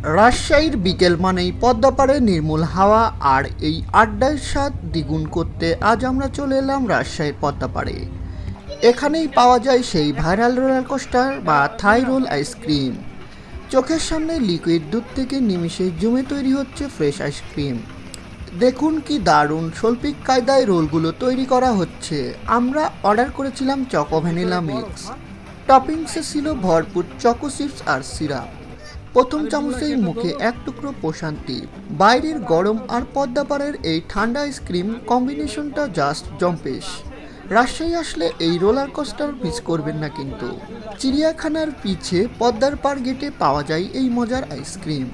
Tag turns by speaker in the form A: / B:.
A: রাজশাহীর বিকেল মানেই পদ্মাপাড়ে নির্মল হাওয়া আর এই আড্ডার স্বাদ দ্বিগুণ করতে আজ আমরা চলে এলাম রাজশাহীর পদ্মাপাড়ে। এখানেই পাওয়া যায় সেই ভাইরাল রোলার কোস্টার বা থাই রোল আইসক্রিম। চোখের সামনে লিকুইড দুধ থেকে নিমিষে জমে তৈরি হচ্ছে ফ্রেশ আইসক্রিম। দেখুন কি দারুণ শৈল্পিক কায়দায় রোলগুলো তৈরি করা হচ্ছে। আমরা অর্ডার করেছিলাম চকো ভ্যানিলা মিক্স, টপিংসে ছিল ভরপুর চকো চিপস আর সিরাপ। প্রথম চামচেই মুখে এক টুকরো প্রশান্তি। বাইরের গরম আর পদ্মাপাড়ের এই ঠান্ডা আইসক্রিম কম্বিনেশনটা জাস্ট জম্পেশ। রাজশাহী আসলে এই রোলার কোস্টার মিস করবেন না কিন্তু। চিড়িয়াখানার পিছে পদ্মার পাড় গেটে পাওয়া যায় এই মজার আইসক্রিম।